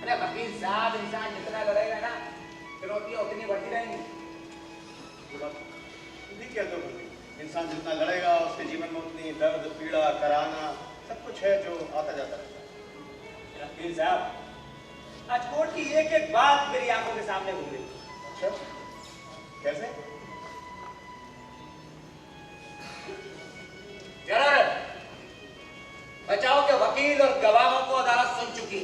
अरे वकील साहब, इंसान जितना लड़ेगा ना, चुनौतियां उतनी बढ़ती रहेंगी। ठीक है, तो इंसान जितना लड़ेगा उसके जीवन में उतनी दर्द, पीड़ा, कराना सब कुछ है जो आता जाता रहता है। वकील साहब, आज कोर्ट की एक एक बात मेरी आंखों के सामने घूम रही। अच्छा, कैसे? जरर, बचाव के वकील और गवाहों को अदालत सुन चुकी।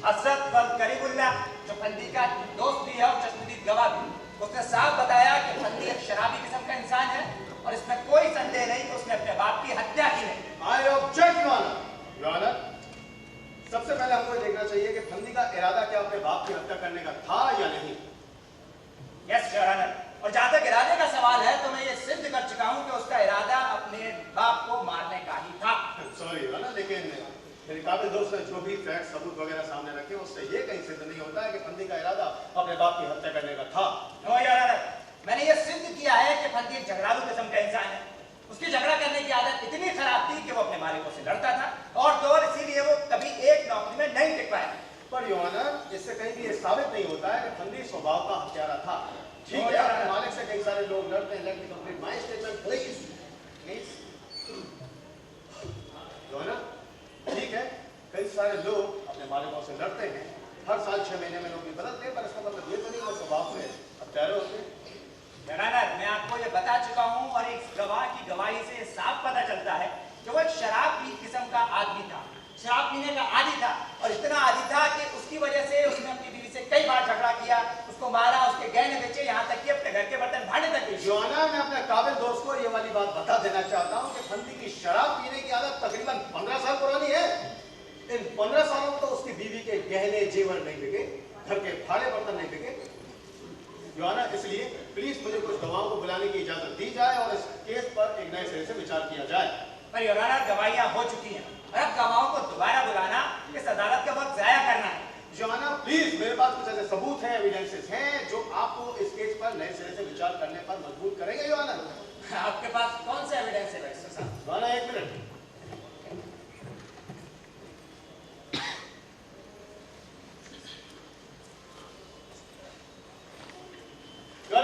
असद वल करीमुल्लाह, जो फंदी का दोस्त भी है और चश्मदीद गवाह भी, उसने साफ बताया कि फंदी एक शराबी किस्म का इंसान है और इसमें कोई संदेह नहीं कि उसने अपने बाप की हत्या की है। I object, Your Honor. सबसे पहले हमको देखना चाहिए कि फंदी का इरादा क्या अपने बाप की हत्या करने का था या नहीं। यस योर ऑनर, और जहां तक इरादे का सवाल है तो मैं ये सिद्ध कर चुका हूं कि उसका इरादा अपने बाप को मारने का ही था। सॉरी योर ऑनर, लेकिन मेरे काबिल दोस्त ने जो भी फैक्ट सबूत वगैरह सामने रखे उससे ये कहीं सिद्ध नहीं होता है कि फंदी का इरादा अपने बाप की हत्या करने का था। नो योर ऑनर, मैंने ये सिद्ध किया है कि फंदी एक झगड़ालू किस्म का इंसान है। उसकी झगड़ा करने की आदत इतनी खराब थी कि वो अपने मालिकों से लड़ता था और तो और इसीलिए वो कभी एक नौकरी में नहीं टिक पाया। पर योर ऑनर, इससे कहीं भी ये साबित नहीं होता है कि फंदी स्वभाव का हत्यारा था। ठीक है, अपने मालिक से कई सारे लोग लड़ते हैं। Let me complete my statement please. Your honour, ठीक है, कई सारे लोग अपने मालिकों से लड़ते हैं। हर साल 6 महीने में नौकरी बदलते हैं, पर इसका मतलब ये तो नहीं कि स्वभाव में हत्यारे होते हैं। मैं आपको ये बता चुका हूं और एक गवाह की गवाही से साफ पता चलता है कि वो एक शराब पी किस्म का आदमी था। शराब पीने का आदी था और इतना आदी था कि उसकी वजह से उसने अपनी बीवी से कई बार झगड़ा किया, उसको मारा, उसके गहने बेचे, यहाँ तक कि अपने घर के बर्तन भाड़े तक बेचे। योर ऑनर, मैं अपने काबिल दोस्त को ये वाली बात बता देना चाहता हूँ कि फंदी की शराब पीने की आदत तकरीबन 15 साल पुरानी है। इन 15 सालों में तो उसकी बीवी के गहने जेवर नहीं बिके, घर के भाड़े बर्तन नहीं बिके। योर ऑनर, इसलिए प्लीज मुझे कुछ गवाहों को बुलाने की इजाजत दी जाए और इस केस पर एक नए सिरे से विचार किया जाए। पर योर ऑनर, गवाहियां हो चुकी हैं और अब गवाहों को दोबारा बुलाना इस अदालत का वक्त जाया करना है। योर ऑनर, प्लीज, मेरे पास कुछ ऐसे सबूत हैं, एविडेंसेस हैं जो आपको इस केस पर नए सिरे से विचार करने पर मजबूर करेंगे। योर ऑनर, आपके पास कौन सा एविडेंस है बैरिस्टर साहब? Your honour, 1 minute.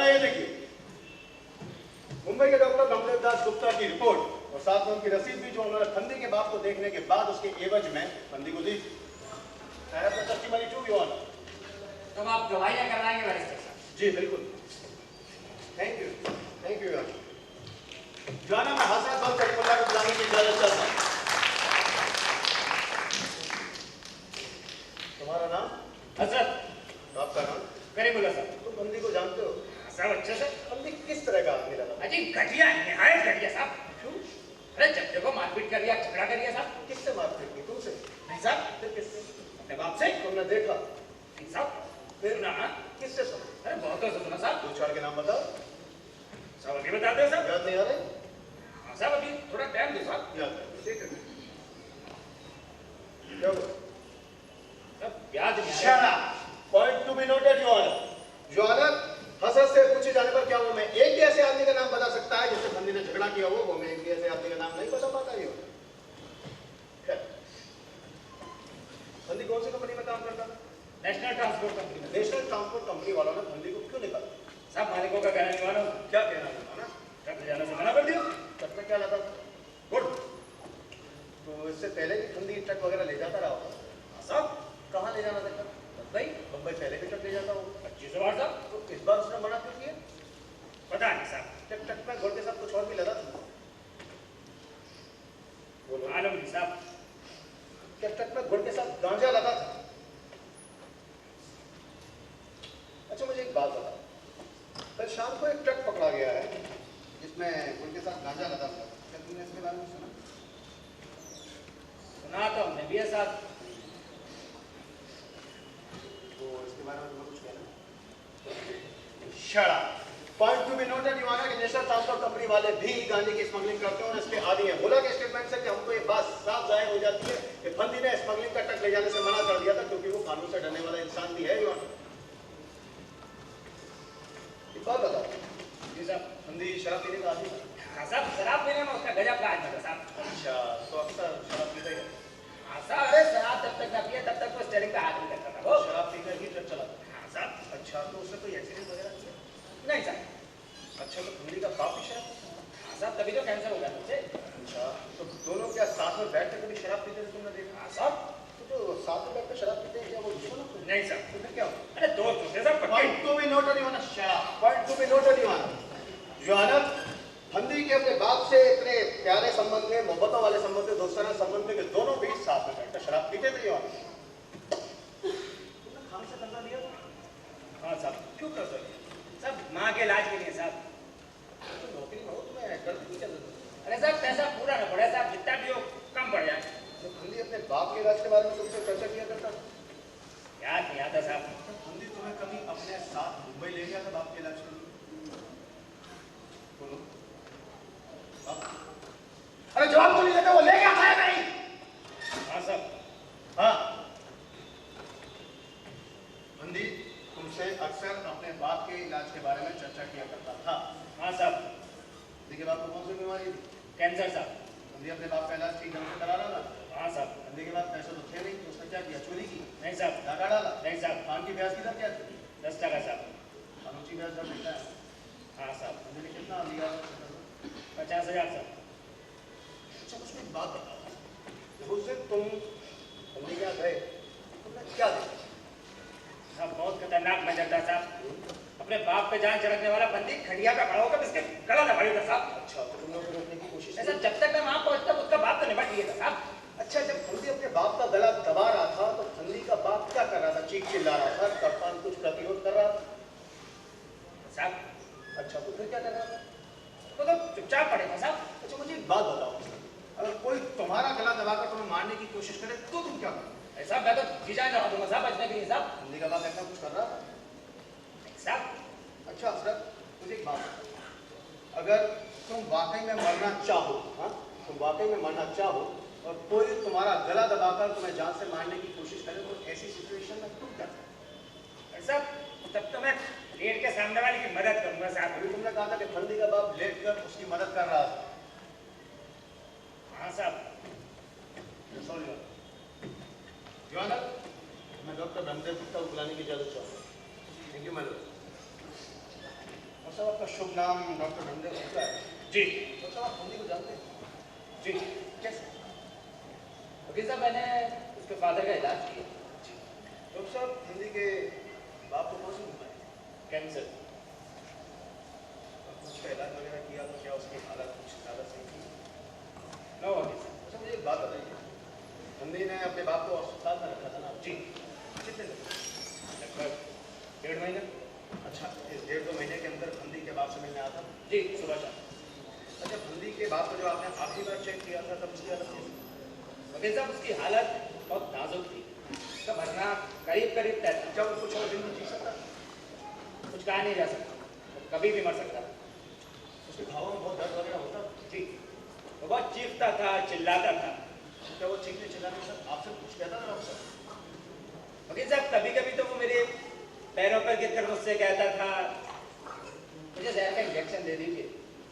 ये देखिए, मुंबई के डॉक्टर गंभीर दास गुप्ता की रिपोर्ट और साथ में उनकी रसीद भी जो उन्होंने फंदी के बाप को देखने के बाद उसके एवज में फंदी को दी। तुम आप गवाहियां करवाएंगे बैरिस्टर साहब? जी बिल्कुल। Thank you your honour. मैं हसन बल करीमुल्लाह को बुलाने की इजाजत चाहता हूं। तुम्हारा नाम? हसन। आपका नाम? करीमुल्लाह साहब। तुम फंदी को जानते हो? साहब अच्छे से। फंदी किस तरह का आदमी लगा? अजी घटिया, निहायत घटिया साहब। क्यों? अरे जब देखो मारपीट कर दिया, झगड़ा कर दिया साहब। किससे मारपीट की? तुमसे? नहीं साहब। फिर किससे? अपने बाप से। तुमने देखा? नहीं साहब। फिर ना किससे सुना? अरे बहुतों से सुना साहब। 2-4 के नाम बताओ। साहब अभी बताते हो साहब? याद नहीं आ रहे? हाँ साहब, अभी थोड़ा टाइम दो साहब। याद है, ठीक है। क्या हुआ? साहब याद नहीं आ Shut रहा। up. Point to be noted, Your Honor. Your Honor, हसद से पूछे जाने पर क्या वो मैं एक भी ऐसे आदमी का नाम बता सकता है जिससे फंदी ने झगड़ा किया हो? वो मैं एक भी ऐसे आदमी का नाम नहीं बता पाता। ये फंदी कौन सी कंपनी में काम करता था? National transport company. National transport company वालों ने फंदी को क्यों निकाला? साहब मालिकों का कहना नहीं मानो। क्या कहना था ना? ट्रक ले जाने से मना कर दिया। ट्रक में क्या लगा था? गुड। तो इससे पहले भी फंदी ट्रक वगैरह ले जाता रहा होगा? साहब कहाँ ले जाना था? भाई मुंबई पहले भी ट्रक ले जाता होगा। 25 बार साहब। तो इस बार उसने मना क्यों किया? पता नहीं साहब। जब ट्रक में घोड़ के साथ कुछ और भी लगा था? बोलो। मालूम नहीं साहब। क्या ट्रक में घोड़ के साथ गांजा लगा था? अच्छा मुझे एक बात बता, कल शाम को एक ट्रक पकड़ा गया है जिसमें घोड़ के साथ गांजा लगा था। क्या तुमने इसके बारे में सुना? सुना तो हमने भी है साहब। तो इसके बारे में तुम्हें कुछ कहना? Shut up. Point to be noted, Your Honor, कि नेशनल ट्रांसपोर्ट कंपनी वाले भी गांजे की स्मगलिंग करते हैं और इसके आदी हैं। बोला के स्टेटमेंट से कि हमको ये बात साफ जाहिर हो जाती है कि फंदी ने स्मगलिंग का ट्रक ले जाने से मना कर दिया था क्योंकि वो कानून से डरने वाला इंसान भी है। Your Honor, एक बात बताओ, जी साहब। फंदी शराब पीने का आदी था? हाँ साहब, शराब पीने में उसका गजब का आदमी था साहब। अच्छा, तो अक्सर शराब पीता ही है? हाँ साहब, अरे शराब जब तक ना पिए तब तक कैसे होगा तुझसे? अच्छा, तो दोनों क्या साथ में बैठ के कभी शराब पीते थे तुमने देखा? हाँ साहब। तो जो साथ में बैठ के शराब पीते हैं क्या वो दुश्मन होते हैं? नहीं साहब। तो फिर क्या होता है? अरे दोस्त होते साहब पक्के। Point to be noted, Your Honor. Point to be noted, Your Honor. Your Honor, फंदी के अपने बाप से इतने प्यारे संबंध थे, मोहब्बतों वाले संबंध थे, दोस्ताना संबंध थे कि दोनों भी साथ में बैठकर शराब पीते थे, Your Honor. तुमने खान से धंधा लिया था? हाँ साहब। क्यों कर सर? सब माँ के इलाज के लिए साहब। तो नौकरी में हो तुम्हें गलती नहीं कर देते? अरे साहब पैसा पूरा ना पड़े साहब, जितना भी हो कम पड़ जाए। तो फंदी अपने बाप के इलाज के बारे में तुमसे चर्चा किया करता था? याद नहीं आता साहब। फंदी तुम्हें कभी अपने साथ मुंबई ले गया था बाप के इलाज के लिए? बोलो। अरे जवाब तो नहीं देते, वो ले गया था या नहीं? हाँ साहब। हाँ। फंदी तुमसे अक्सर अपने बाप के इलाज के बारे में चर्चा किया करता था। हाँ साहब। फंदी के बाप को कौन सी बीमारी थी? कैंसर साहब। फंदी अपने बाप का इलाज ठीक ढंग से करा रहा था? हाँ साहब। फंदी के पास पैसे तो थे नहीं, तो उसने क्या किया? चोरी की? नहीं साहब। डाका डाला? नहीं साहब। पान की ब्याज की दर क्या थी? 10 टका साहब। अनुची ब्याज दर लिखा है। हाँ साहब। फंदी ने कितना लिया? 50,000 साहब। अच्छा, मुझको एक बात बताओ, जब उस दिन तुम फंदी के यहाँ गए, तुमने क्या देखा? साहब बहुत खतरनाक मंजर था साहब। अपने बाप पे जान छिड़कने वाला बंदी खड़िया पे खड़ा होकर इसके गला दबाई था साहब। अच्छा, तो तुमने उसे रोकने की कोशिश ऐसा की? जब तक मैं वहां पहुंचता उसका बाप तो निपट लिया था साहब। अच्छा, जब फंदी अपने बाप का गला दबा रहा था, तो फंदी का बाप क्या कर रहा था? चीख चिल्ला रहा था, तड़पान कुछ प्रतिरोध कर रहा था? साहब अच्छा, तो फिर क्या कर रहा था? वो तो चुपचाप पड़े था साहब। अच्छा, मुझे एक बात बताओ, अगर कोई तुम्हारा गला दबाकर तुम्हें मारने की कोशिश करे, तो तुम क्या करोगे? ऐसा मैं तो जीजा लगा दूंगा साहब बचने के लिए साहब। फंदी का बाप ऐसा कुछ कर रहा था? नहीं साहब। अच्छा अफसर, मुझे एक बात बताओ, अगर तुम वाकई में मरना चाहो, हाँ, तुम वाकई में मरना चाहो और कोई तुम्हारा गला दबाकर तुम्हें जान से मारने की कोशिश करे, तो ऐसी सिचुएशन में तुम क्या करोगे? साहब तब तो मैं लेट के सामने वाले की मदद करूंगा साहब। अभी तुमने कहा था कि फंदी का बाप लेट कर उसकी मदद कर रहा था। हाँ साहब। सॉरी योर ऑनर, मैं डॉक्टर रामदेव गुप्ता को बुलाने की इजाजत चाहूँगा। Thank you madam. और साहब, आपका शुभ नाम डॉक्टर रामदेव गुप्ता है? जी। तो साहब, आप फंदी को जानते हैं? जी। कैसे? वकील साहब मैंने उसके फादर का इलाज किया। डॉक्टर साहब, फंदी के बाप को कौन सी बीमारी है? कैंसर। उसका इलाज वगैरह किया तो क्या उसकी हालत कुछ ज़्यादा सही थी? नो वकील साहब। अच्छा, मुझे एक बात बताइए, फंदी ने अपने बाप को अस्पताल में रखा था ना? जी। कितने दिन? लगभग 1.5 महीने। अच्छा, इस 1.5-2 महीने के अंदर फंदी के बाप से मिलने आता? जी सुबह शाम। अच्छा, फंदी के बाप को जो आपने आखिरी बार चेक किया था, तब उसकी हालत कैसी? वकील साहब उसकी हालत बहुत नाजुक थी। उसका मरना करीब करीब तय था। क्या वो कुछ और दिन भी जी सकता? कुछ कहा नहीं जा सकता, वो कभी भी मर सकता था। उसके घावों में बहुत दर्द वगैरह होता? जी। वो बहुत चीखता था, चिल्लाता था। क्या वो चीखने चिल्लाने सब आपसे कुछ कहता था अक्सर? वकील साहब कभी कभी तो वो मेरे पैरों पर गिरकर मुझसे कहता था मुझे जहर का इंजेक्शन दे दीजिए,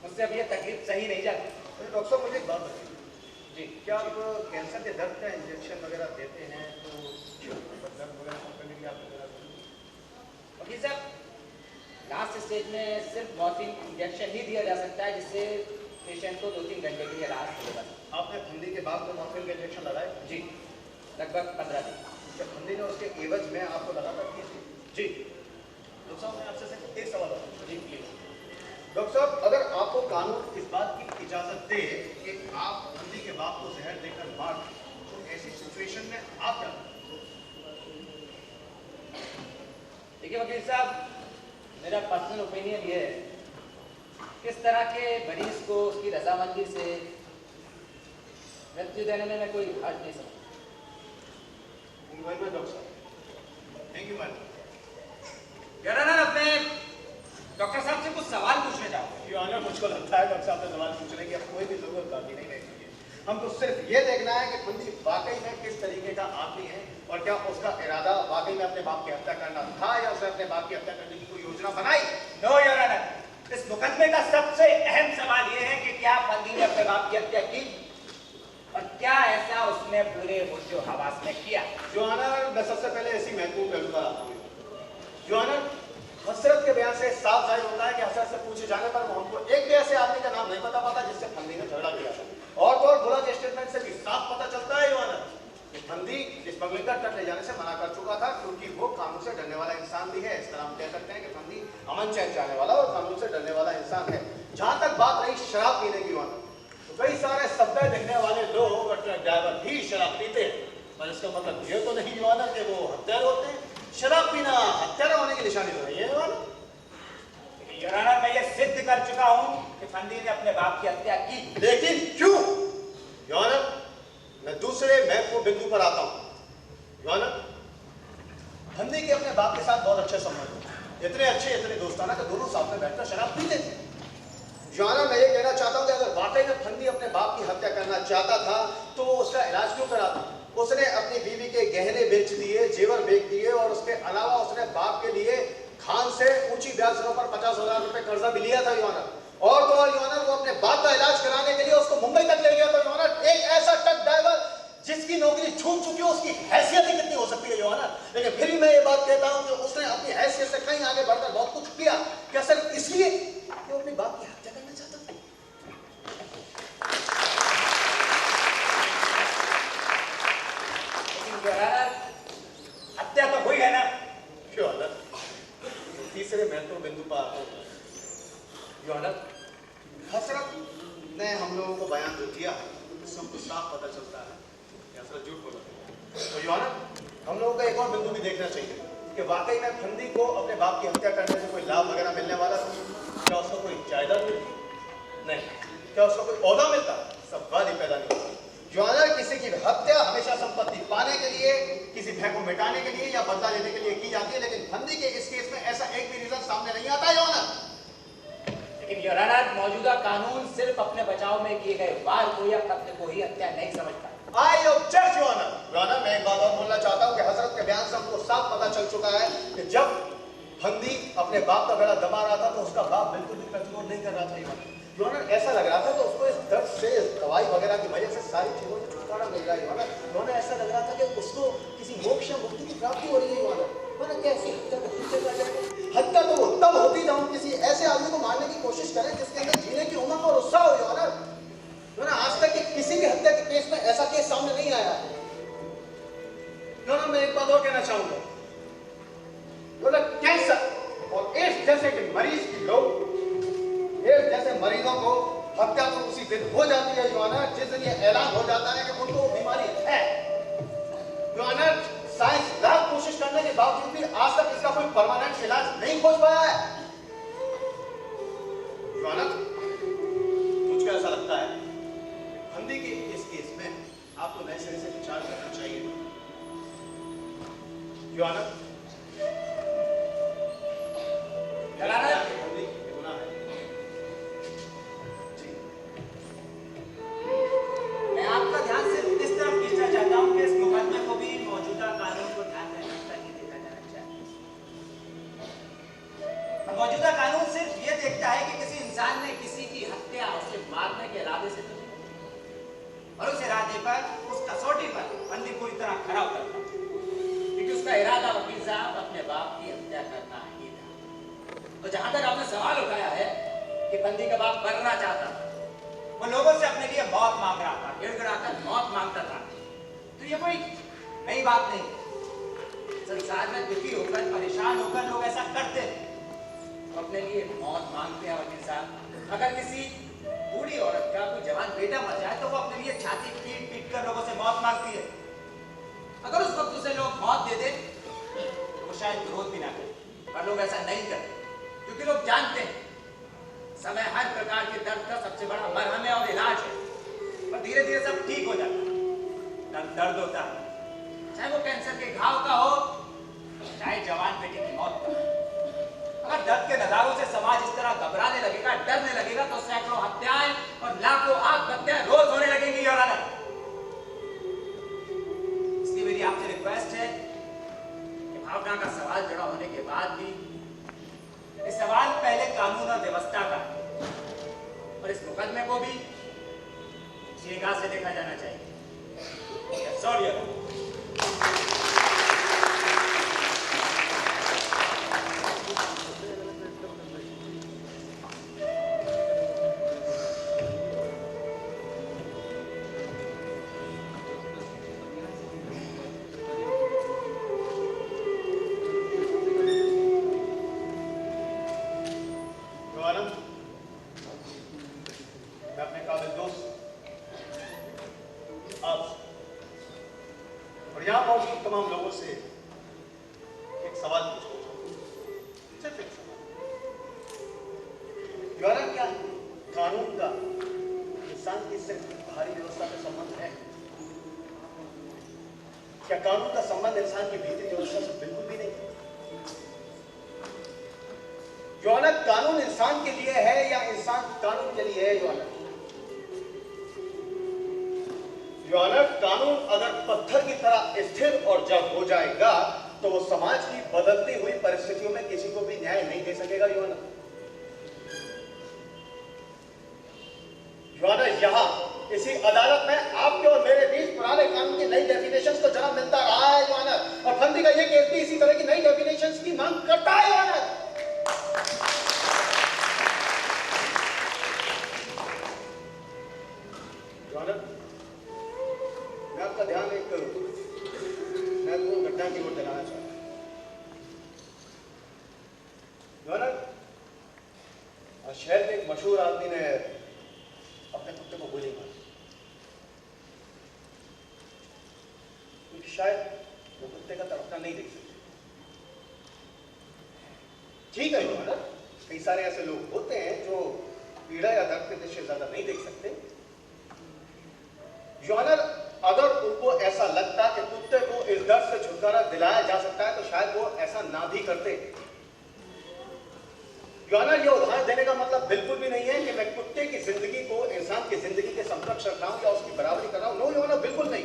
मुझसे अब ये तकलीफ सही नहीं जाती। अरे डॉक्टर साहब, मुझे एक बात बताइए, जी। क्या आप कैंसर के दर्द का इंजेक्शन वगैरह देते हैं, तो दर्द वगैरह कम करने के लिए आपको देना चाहिए? वकील साहब लास्ट स्टेज में सिर्फ मॉर्फिन इंजेक्शन ही दिया जा सकता है, जिससे पेशेंट को 2-3 घंटे के लिए राहत मिलेगा। आपने फंदी के बाप को मॉर्फिन का इंजेक्शन लगाए? जी। लगभग 15 दिन। क्या फंदी ने उसके एवज में आपको लगातार किए थे? जी। डॉक्टर साहब, मैं आपसे सिर्फ एक सवाल पूछूं। जी प्लीज। डॉक्टर साहब, अगर आपको कानून इस बात की इजाजत दे कि आप फंदी के बाप को जहर देकर मार दें, तो ऐसी सिचुएशन में आप क्या करेंगे? देखिए वकील साहब, मेरा पर्सनल ओपिनियन ये है, किस तरह के मरीज को उसकी रजामंदी से मृत्यु देने में मैं कोई हर्ज नहीं समझता। डॉक्टर साहब, थैंक यू मैडम। यार ना अपने डॉक्टर साहब से कुछ सवाल पूछने जाओ। योर ऑनर, मुझको लगता है डॉक्टर साहब से सवाल पूछने की अब कोई भी जरूरत बाकी नहीं रहेगी। हमको सिर्फ ये देखना है कि फंदी वाकई में किस तरीके का आदमी है और क्या उसका इरादा वाकई में अपने बाप की हत्या करना था या उसने अपने बाप की हत्या करने की कोई योजना बनाई। नो योर ऑनर, इस मुकदमे का सबसे अहम सवाल ये है कि क्या फंदी ने अपने बाप की हत्या की और क्या ऐसा उसने पूरे मुद्दे हवास में किया। योर ऑनर, मैं सबसे पहले ऐसी महत्वपूर्ण पहलू पर आता हूँ। योर ऑनर, हसरत के बयान से साफ जाहिर होता है कि हसरत से पूछे जाने पर वो हमको एक भी ऐसे आदमी का नाम नहीं बता पाता जिससे फंदी ने झगड़ा किया था। और तो और बुरा के स्टेटमेंट से भी साफ पता चलता है योना कि फंदी स्मगलिंग का ट्रक ले जाने से मना कर चुका था, क्योंकि वो कानून से डरने वाला इंसान भी है। इस तरह हम कह सकते हैं कि फंदी अमन चैन चाहने वाला और कानून से डरने वाला इंसान है। जहां तक बात रही शराब पीने की योना, तो कई सारे सभ्य दिखने वाले लोग और ट्रक ड्राइवर भी शराब पीते हैं, पर इसका मतलब ये तो नहीं योना कि वो हत्यारे होते हैं। शराब पीना हत्यारा होने की निशानी तो नहीं है योना। योर ऑनर, मैं ये सिद्ध कर चुका हूं कि फंदी ने अपने बाप की हत्या की। लेकिन क्यों? योर ऑनर, मैं दूसरे महत्वपूर्ण बिंदु पर आता हूं। योर ऑनर, फंदी के अपने बाप के साथ बहुत अच्छे संबंध थे, इतने अच्छे, इतने दोस्ताना कि दोनों साथ में बैठकर शराब पीते थे। योर ऑनर, मैं ये कहना चाहता हूं कि अगर वाकई में फंदी अपने बाप की हत्या करना चाहता था तो वो उसका इलाज क्यों कराता? उसने अपनी बीवी के गहने बेच दिए, जेवर बेच दिए और उसके अलावा उसने बाप के लिए खान से ऊंची ब्याज दरों पर 50,000 रुपए कर्जा भी लिया था योर ऑनर। और तो और योर ऑनर, वो अपने बाप का इलाज कराने के लिए उसको मुंबई तक ले गया था योर ऑनर। एक ऐसा ट्रक ड्राइवर जिसकी नौकरी छूट चुकी हो, उसकी हैसियत ही कितनी हो सकती है योर ऑनर। लेकिन फिर भी मैं ये बात कहता हूं कि उसने अपनी हैसियत से कहीं आगे बढ़कर बहुत कुछ किया। क्या सिर्फ इसलिए कि वो अपने बाप की हत्या करना चाहता था? हत्या तो हुई है ना। योर ऑनर, तीसरे महत्वपूर्ण बिंदु पर आता हूं। योर ऑनर, हसरत ने हम लोगों को बयान जो दिया उससे हमको साफ पता चलता है कि हसरत झूठ बोला। तो योर ऑनर, हम लोगों का एक और बिंदु भी देखना चाहिए कि वाकई में फंदी को अपने बाप की हत्या करने से कोई लाभ वगैरह मिलने वाला था? क्या उसको कोई जायदाद मिलती? नहीं। क्या उसको कोई ओहदा मिलता? सवाल ही पैदा नहीं होता। योर ऑनर, किसी की हत्या हमेशा संपत्ति पाने के लिए, किसी भय को मिटाने के लिए या बदला लेने के लिए की जाती है, लेकिन फंदी के इस केस में ऐसा एक भी रीजन सामने नहीं आता योर ऑनर। लेकिन योर ऑनर, मौजूदा कानून सिर्फ अपने बचाव में किए गए वार को या कत्ल को ही हत्या नहीं समझता। I object your honour. Your honour, मैं एक बात और बोलना चाहता हूं कि हजरत के बयान से हमको साफ पता चल चुका है कि जब फंदी अपने बाप का गला दबा रहा था तो उसका बाप बिल्कुल भी प्रतिरोध नहीं कर रहा था योर ऑनर। ऐसा लग रहा था तो उसको इस दर्द से, दवाई वगैरह की वजह से सारी चीजों से छुटकारा मिल रहा है योर ऑनर। ऐसा लग रहा था कि उसको किसी मोक्ष या मुक्ति की प्राप्ति हो रही है योर ऑनर। कैसी हत्या करती? हत्या तो वो तब होती जब हम किसी ऐसे आदमी को मारने की कोशिश करें जिसके अंदर जीने की उमंग और उत्साह हो योर ऑनर। आज तक किसी भी हत्या के केस में ऐसा केस सामने नहीं आया है योर ऑनर। मैं एक बात और कहना चाहूंगा, कैंसर और एड्स जैसे कि मरीज की लोग, एड्स जैसे मरीजों को हत्या तो उसी दिन हो जाती है योर ऑनर जिस दिन ये ऐलान हो जाता है कि उनको बीमारी है योर ऑनर। साइंस लाख कोशिश करने के बावजूद भी आज तक इसका कोई परमानेंट इलाज नहीं खोज पाया है योर ऑनर। मुझको ऐसा लगता है फंदी के इस केस में आपको नए सिरे से विचार करना चाहिए योर ऑनर। मैं आपका ध्यान सिर्फ इस तरफ खींचना चाहता हूं कि इस मुकदमे को भी मौजूदा कानून को ध्यान में रखकर ही देखा जाना चाहिए। मौजूदा कानून सिर्फ ये देखता है कि किसी इंसान ने किसी की हत्या उसे मारने के इरादे से तो नहीं, और उस इरादे पर, उस कसौटी पर फंदी पूरी तरह खरा उतरता है, क्योंकि उसका इरादा वकील साहब अपने बाप की हत्या करना ही था। तो जहां तक आपने सवाल उठाया है कि फंदी का बाप मरना चाहता था, वो लोगों से अपने लिए मौत मांग रहा था, गिड़गिड़ाकर मौत मांगता था, तो ये कोई नई बात नहीं। संसार में दुखी होकर, परेशान होकर लोग ऐसा करते हैं, अपने लिए मौत मांगते हैं वकील साहब। अगर किसी बूढ़ी औरत का कोई जवान बेटा मर जाए तो वो अपने लिए छाती पीट पीट कर लोगों से मौत मांगती है। अगर उस वक्त उसे लोग मौत दे दे तो वो शायद विरोध भी ना करे, पर लोग ऐसा नहीं करते क्योंकि लोग जानते हैं समय हर प्रकार के दर्द का सबसे बड़ा मरहम है और इलाज है, और धीरे धीरे सब ठीक हो जाता है। दर्द होता है, चाहे वो कैंसर के घाव का हो, चाहे जवान बेटे की मौत का। अगर दर्द के नजारों से समाज इस तरह घबराने लगेगा, डरने लगेगा, तो सैकड़ों हत्याएं और लाखों आत्महत्याएं रोज होने लगेंगी योर ऑनर। इसलिए मेरी आपसे रिक्वेस्ट है कि भावना का सवाल जुड़ा होने के बाद भी इस सवाल पहले कानून और व्यवस्था का है, और इस मुकदमे को भी इस निगाह से देखा जाना चाहिए। सॉरी। लोगों से एक सवाल पूछना चाहता हूं, सिर्फ एक सवाल। द्वारा क्या कानून का इंसान की सिर्फ बाहरी व्यवस्था से संबंध है? क्या कानून का संबंध इंसान की भीतरी व्यवस्था से बिल्कुल भी नहीं? जो कानून इंसान के लिए है या इंसान कानून के लिए है? कानून अगर पत्थर की तरह स्थिर और जड़ हो जाएगा तो वो समाज की बदलती हुई परिस्थितियों में किसी को भी न्याय नहीं दे सकेगा। यहां इसी अदालत में आपके और मेरे बीच पुराने कानून की नई डेफिनेशंस को जन्म मिलता रहा है और फंदी का ये केस भी इसी तरह की नई डेफिनेशंस की मांग करता है। मैं आपका ध्यान एक महत्वपूर्ण घटना की ओर दिलाना चाहता हूं। शहर के एक मशहूर आदमी ने अपने कुत्ते को गोली मारी, क्योंकि शायद वो कुत्ते का तड़पना नहीं देख सकते। ठीक है, कई सारे ऐसे लोग होते हैं जो पीड़ा या दर्द के दृश्य ज्यादा नहीं देख सकते। अगर उनको ऐसा लगता कि कुत्ते को इस दर्द से छुटकारा दिलाया जा सकता है तो शायद वो ऐसा ना भी करते। ये उदाहरण देने का मतलब बिल्कुल भी नहीं है कि मैं कुत्ते की जिंदगी को इंसान की जिंदगी के समकक्ष रख रहा हूं या उसकी बराबरी कर रहा हूं। नो, बिल्कुल नहीं।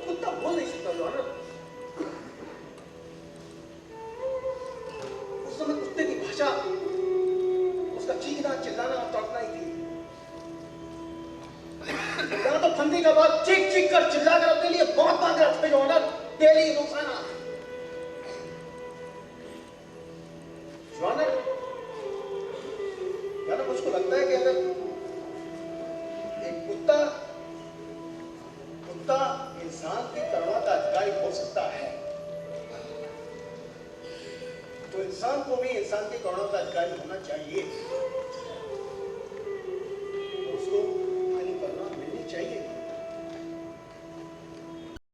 कुत्ता बोल नहीं सकता। उस समय कुत्ते की भाषा उसका चीखना, चिल्लाना और तड़पना ही थी। यहां तो फंदी का बात चीख चीख कर चिल्ला कर अपने लिए बहुत बात रखते डेली रोजाना। मुझको लगता है कि अगर एक कुत्ता इंसान की करुणा का अधिकारी हो सकता है तो इंसान को भी इंसान की करुणा का अधिकारी होना चाहिए।